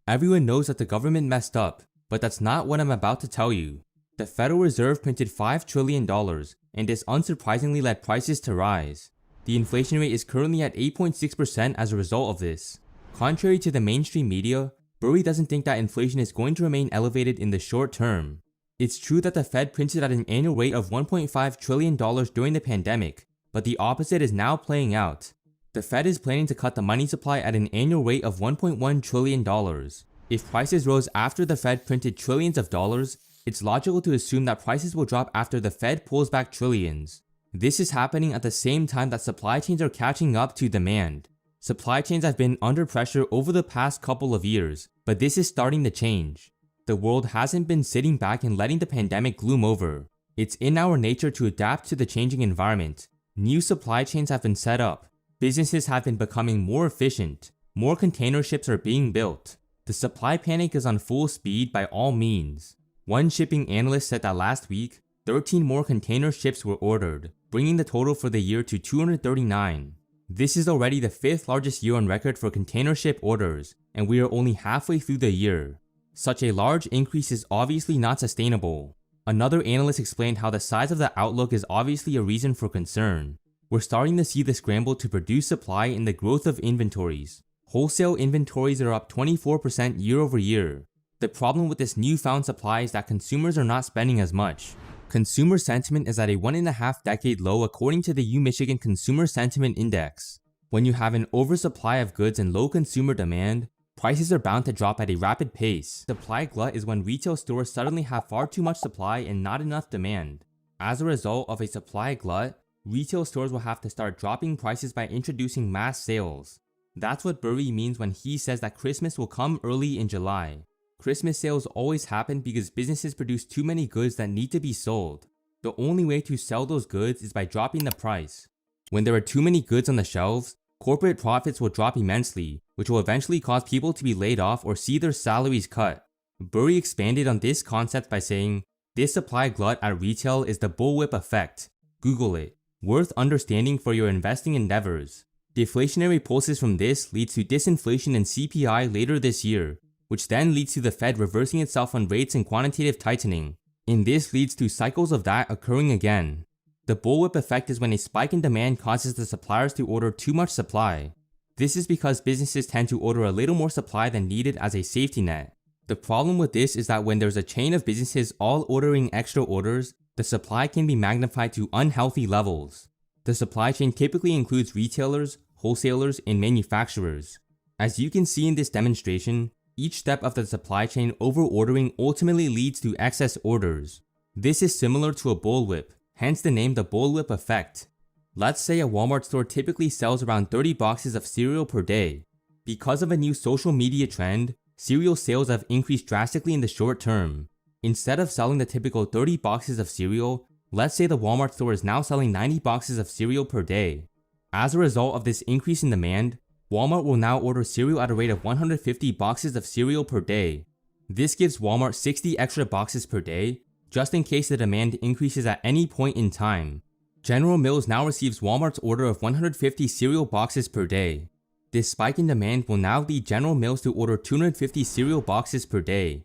Everyone knows that the government messed up, but that's not what I'm about to tell you. The Federal Reserve printed $5 trillion, and this unsurprisingly led prices to rise. The inflation rate is currently at 8.6% as a result of this. Contrary to the mainstream media, Burry doesn't think that inflation is going to remain elevated in the short term. It's true that the Fed printed at an annual rate of $1.5 trillion during the pandemic, but the opposite is now playing out. The Fed is planning to cut the money supply at an annual rate of $1.1 trillion. If prices rose after the Fed printed trillions of dollars, it's logical to assume that prices will drop after the Fed pulls back trillions. This is happening at the same time that supply chains are catching up to demand. Supply chains have been under pressure over the past couple of years, but this is starting to change. The world hasn't been sitting back and letting the pandemic gloom over. It's in our nature to adapt to the changing environment. New supply chains have been set up. Businesses have been becoming more efficient. More container ships are being built. The supply panic is on full speed by all means. One shipping analyst said that last week, 13 more container ships were ordered, bringing the total for the year to 239. This is already the 5th largest year on record for container ship orders, and we are only halfway through the year. Such a large increase is obviously not sustainable. Another analyst explained how the size of the outlook is obviously a reason for concern. We're starting to see the scramble to produce supply in the growth of inventories. Wholesale inventories are up 24% year over year. The problem with this newfound supply is that consumers are not spending as much. Consumer sentiment is at a 1.5-decade low according to the Michigan Consumer Sentiment Index. When you have an oversupply of goods and low consumer demand, prices are bound to drop at a rapid pace. Supply glut is when retail stores suddenly have far too much supply and not enough demand. As a result of a supply glut, retail stores will have to start dropping prices by introducing mass sales. That's what Burry means when he says that Christmas will come early in July. Christmas sales always happen because businesses produce too many goods that need to be sold. The only way to sell those goods is by dropping the price. When there are too many goods on the shelves, corporate profits will drop immensely, which will eventually cause people to be laid off or see their salaries cut. Burry expanded on this concept by saying, "This supply glut at retail is the bullwhip effect. Google it. Worth understanding for your investing endeavors." Deflationary pulses from this leads to disinflation and CPI later this year, which then leads to the Fed reversing itself on rates and quantitative tightening. And this leads to cycles of that occurring again. The bullwhip effect is when a spike in demand causes the suppliers to order too much supply. This is because businesses tend to order a little more supply than needed as a safety net. The problem with this is that when there's a chain of businesses all ordering extra orders, the supply can be magnified to unhealthy levels. The supply chain typically includes retailers, wholesalers, and manufacturers. As you can see in this demonstration, each step of the supply chain over-ordering ultimately leads to excess orders. This is similar to a bullwhip, hence the name the bullwhip effect. Let's say a Walmart store typically sells around 30 boxes of cereal per day. Because of a new social media trend, cereal sales have increased drastically in the short term. Instead of selling the typical 30 boxes of cereal, let's say the Walmart store is now selling 90 boxes of cereal per day. As a result of this increase in demand, Walmart will now order cereal at a rate of 150 boxes of cereal per day. This gives Walmart 60 extra boxes per day, just in case the demand increases at any point in time. General Mills now receives Walmart's order of 150 cereal boxes per day. This spike in demand will now lead General Mills to order 250 cereal boxes per day.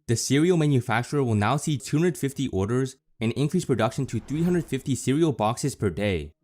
The cereal manufacturer will now see 250 orders and increase production to 350 cereal boxes per day.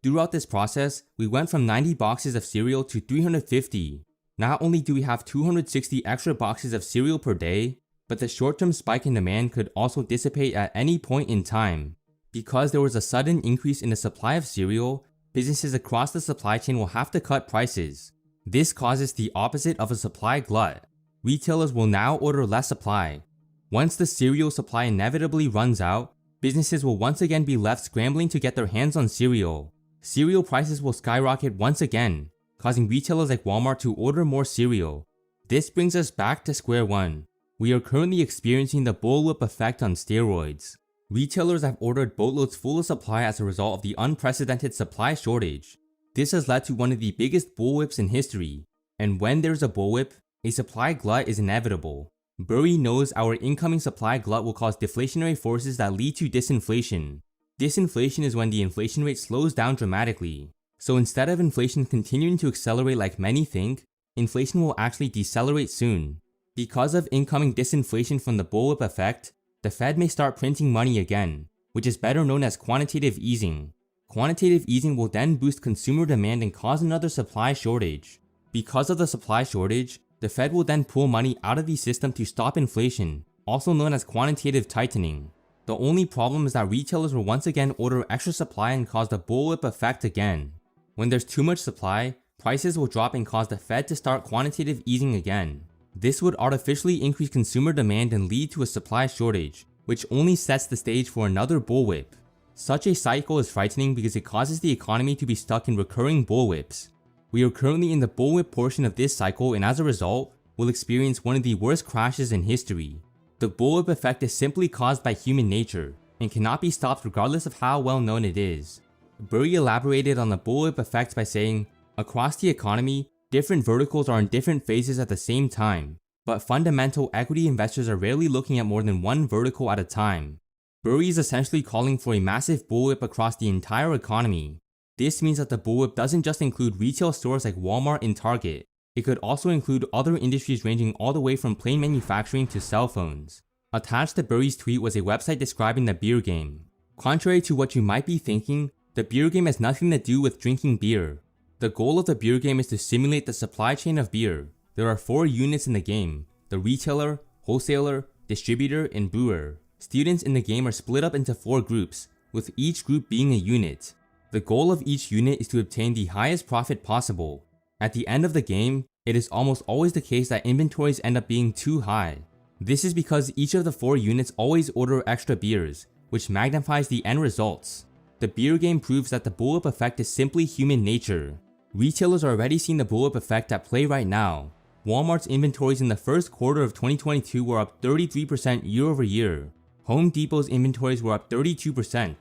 Throughout this process, we went from 90 boxes of cereal to 350. Not only do we have 260 extra boxes of cereal per day, but the short-term spike in demand could also dissipate at any point in time. Because there was a sudden increase in the supply of cereal, businesses across the supply chain will have to cut prices. This causes the opposite of a supply glut. Retailers will now order less supply. Once the cereal supply inevitably runs out, businesses will once again be left scrambling to get their hands on cereal. Cereal prices will skyrocket once again, causing retailers like Walmart to order more cereal. This brings us back to square one. We are currently experiencing the bullwhip effect on steroids. Retailers have ordered boatloads full of supply as a result of the unprecedented supply shortage. This has led to one of the biggest bullwhips in history. And when there's a bullwhip, a supply glut is inevitable. Burry knows our incoming supply glut will cause deflationary forces that lead to disinflation. Disinflation is when the inflation rate slows down dramatically. So instead of inflation continuing to accelerate like many think, inflation will actually decelerate soon. Because of incoming disinflation from the bullwhip effect, the Fed may start printing money again, which is better known as quantitative easing. Quantitative easing will then boost consumer demand and cause another supply shortage. Because of the supply shortage, the Fed will then pull money out of the system to stop inflation, also known as quantitative tightening. The only problem is that retailers will once again order extra supply and cause the bullwhip effect again. When there's too much supply, prices will drop and cause the Fed to start quantitative easing again. This would artificially increase consumer demand and lead to a supply shortage, which only sets the stage for another bullwhip. Such a cycle is frightening because it causes the economy to be stuck in recurring bullwhips. We are currently in the bullwhip portion of this cycle, and as a result, will experience one of the worst crashes in history. The bullwhip effect is simply caused by human nature, and cannot be stopped regardless of how well known it is. Burry elaborated on the bullwhip effect by saying, across the economy, different verticals are in different phases at the same time, but fundamental equity investors are rarely looking at more than one vertical at a time. Burry is essentially calling for a massive bullwhip across the entire economy. This means that the bullwhip doesn't just include retail stores like Walmart and Target. It could also include other industries ranging all the way from plane manufacturing to cell phones. Attached to Burry's tweet was a website describing the beer game. Contrary to what you might be thinking, the beer game has nothing to do with drinking beer. The goal of the beer game is to simulate the supply chain of beer. There are 4 units in the game: the retailer, wholesaler, distributor, and brewer. Students in the game are split up into 4 groups, with each group being a unit. The goal of each unit is to obtain the highest profit possible. At the end of the game, it is almost always the case that inventories end up being too high. This is because each of the 4 units always order extra beers, which magnifies the end results. The beer game proves that the bullwhip effect is simply human nature. Retailers are already seeing the bullwhip effect at play right now. Walmart's inventories in the first quarter of 2022 were up 33% year over year. Home Depot's inventories were up 32%.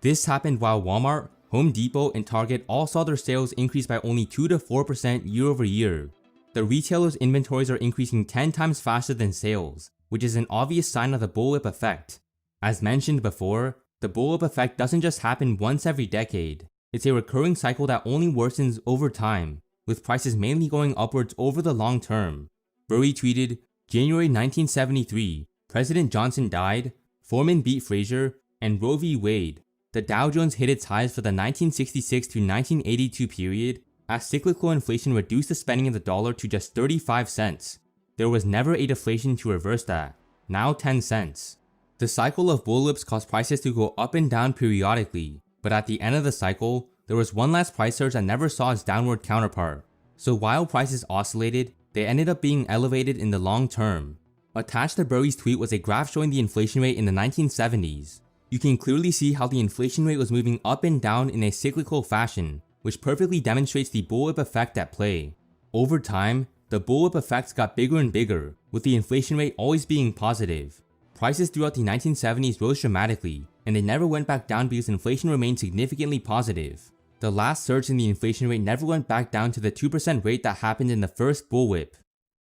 This happened while Walmart, Home Depot, and Target all saw their sales increase by only 2 to 4% year over year. The retailers' inventories are increasing 10 times faster than sales, which is an obvious sign of the bullwhip effect. As mentioned before, the bullwhip effect doesn't just happen once every decade. It's a recurring cycle that only worsens over time, with prices mainly going upwards over the long term. Burry tweeted, January 1973, President Johnson died, Foreman beat Frazier, and Roe v. Wade. The Dow Jones hit its highs for the 1966 to 1982 period, as cyclical inflation reduced the spending of the dollar to just 35 cents. There was never a deflation to reverse that, now 10 cents. The cycle of bullwhips caused prices to go up and down periodically, but at the end of the cycle, there was one last price surge that never saw its downward counterpart. So while prices oscillated, they ended up being elevated in the long term. Attached to Burry's tweet was a graph showing the inflation rate in the 1970s. You can clearly see how the inflation rate was moving up and down in a cyclical fashion, which perfectly demonstrates the bullwhip effect at play. Over time, the bullwhip effects got bigger and bigger, with the inflation rate always being positive. Prices throughout the 1970s rose dramatically, and they never went back down because inflation remained significantly positive. The last surge in the inflation rate never went back down to the 2% rate that happened in the first bullwhip.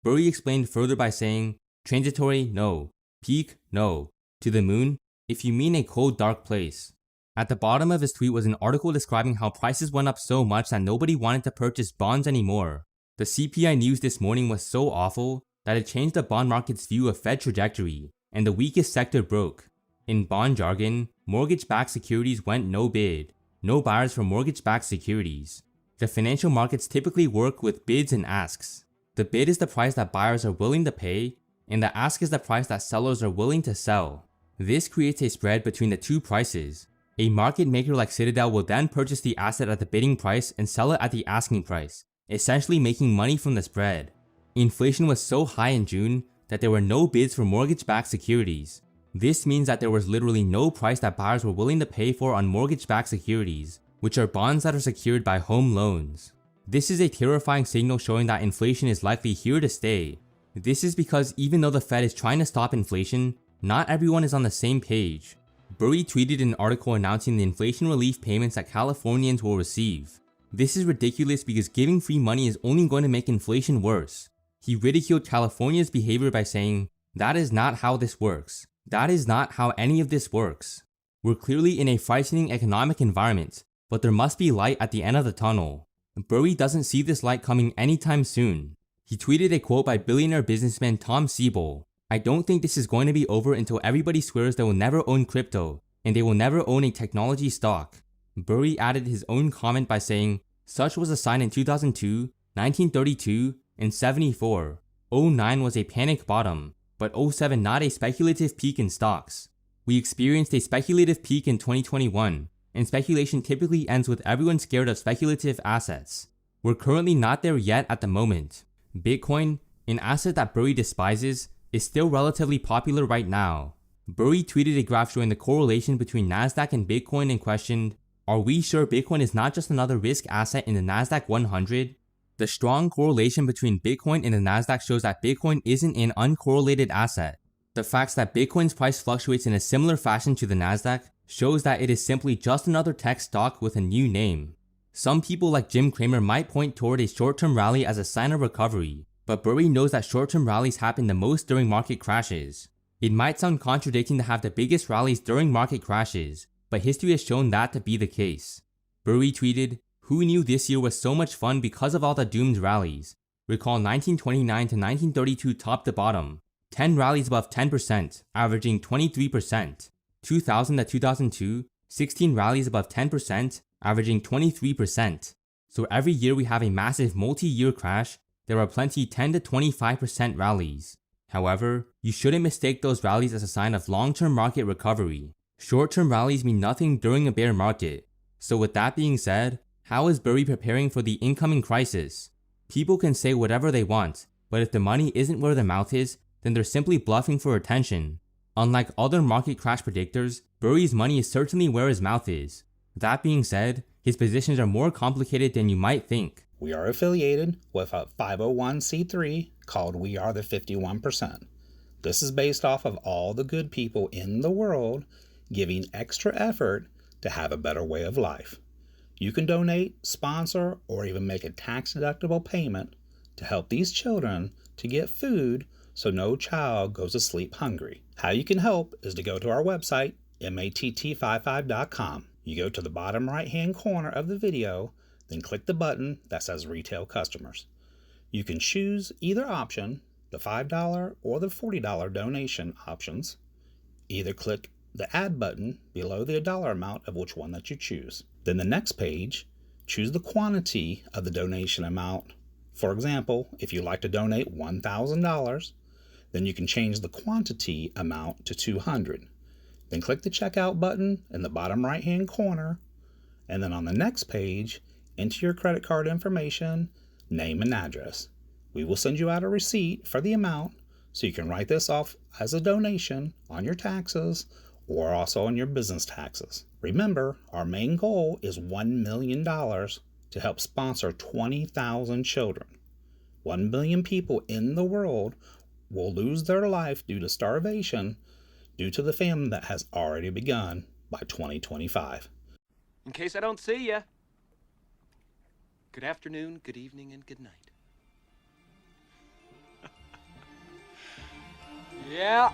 Burry explained further by saying, transitory, no. Peak, no. To the moon, if you mean a cold, dark place. At the bottom of his tweet was an article describing how prices went up so much that nobody wanted to purchase bonds anymore. The CPI news this morning was so awful that it changed the bond market's view of Fed trajectory, and the weakest sector broke. In bond jargon, mortgage-backed securities went no bid. No buyers for mortgage-backed securities. The financial markets typically work with bids and asks. The bid is the price that buyers are willing to pay, and the ask is the price that sellers are willing to sell. This creates a spread between the two prices. A market maker like Citadel will then purchase the asset at the bidding price and sell it at the asking price, essentially making money from the spread. Inflation was so high in June that there were no bids for mortgage-backed securities. This means that there was literally no price that buyers were willing to pay for on mortgage-backed securities, which are bonds that are secured by home loans. This is a terrifying signal showing that inflation is likely here to stay. This is because even though the Fed is trying to stop inflation, not everyone is on the same page. Burry tweeted an article announcing the inflation relief payments that Californians will receive. This is ridiculous because giving free money is only going to make inflation worse. He ridiculed California's behavior by saying, "That is not how this works. That is not how any of this works. We're clearly in a frightening economic environment, but there must be light at the end of the tunnel." Burry doesn't see this light coming anytime soon. He tweeted a quote by billionaire businessman Tom Siebel. "I don't think this is going to be over until everybody swears they will never own crypto, and they will never own a technology stock." Burry added his own comment by saying, "Such was a sign in 2002, 1932, and 74. 09 was a panic bottom, but 07 not a speculative peak in stocks. We experienced a speculative peak in 2021, and speculation typically ends with everyone scared of speculative assets. We're currently not there yet at the moment. Bitcoin, an asset that Burry despises, is still relatively popular right now." Burry tweeted a graph showing the correlation between Nasdaq and Bitcoin and questioned, "Are we sure Bitcoin is not just another risk asset in the Nasdaq 100? The strong correlation between Bitcoin and the Nasdaq shows that Bitcoin isn't an uncorrelated asset. The fact that Bitcoin's price fluctuates in a similar fashion to the Nasdaq shows that it is simply just another tech stock with a new name." Some people like Jim Cramer might point toward a short-term rally as a sign of recovery, but Burry knows that short-term rallies happen the most during market crashes. It might sound contradicting to have the biggest rallies during market crashes, but history has shown that to be the case. Burry tweeted, "Who knew this year was so much fun because of all the doomed rallies? Recall 1929 to 1932 top to bottom. 10 rallies above 10%, averaging 23%. 2000 to 2002, 16 rallies above 10%, averaging 23%. So every year we have a massive multi-year crash, there are plenty 10 to 25% rallies. However, you shouldn't mistake those rallies as a sign of long-term market recovery. Short-term rallies mean nothing during a bear market." So with that being said, how is Burry preparing for the incoming crisis? People can say whatever they want, but if the money isn't where their mouth is, then they're simply bluffing for attention. Unlike other market crash predictors, Burry's money is certainly where his mouth is. That being said, his positions are more complicated than you might think. We are affiliated with a 501c3 called We Are the 51%. This is based off of all the good people in the world giving extra effort to have a better way of life. You can donate, sponsor, or even make a tax-deductible payment to help these children to get food so no child goes to sleep hungry. How you can help is to go to our website, matt55.com. You go to the bottom right-hand corner of the video, then click the button that says Retail Customers. You can choose either option, the $5 or the $40 donation options. Either click the Add button below the dollar amount of which one that you choose. Then the next page, choose the quantity of the donation amount. For example, if you'd like to donate $1,000, then you can change the quantity amount to $200. Then click the Checkout button in the bottom right-hand corner, and then on the next page, enter your credit card information, name and address. We will send you out a receipt for the amount, so you can write this off as a donation on your taxes or also on your business taxes. Remember, our main goal is $1 million to help sponsor 20,000 children. 1 billion people in the world will lose their life due to starvation due to the famine that has already begun by 2025. In case I don't see ya, good afternoon, good evening, and good night. Yeah.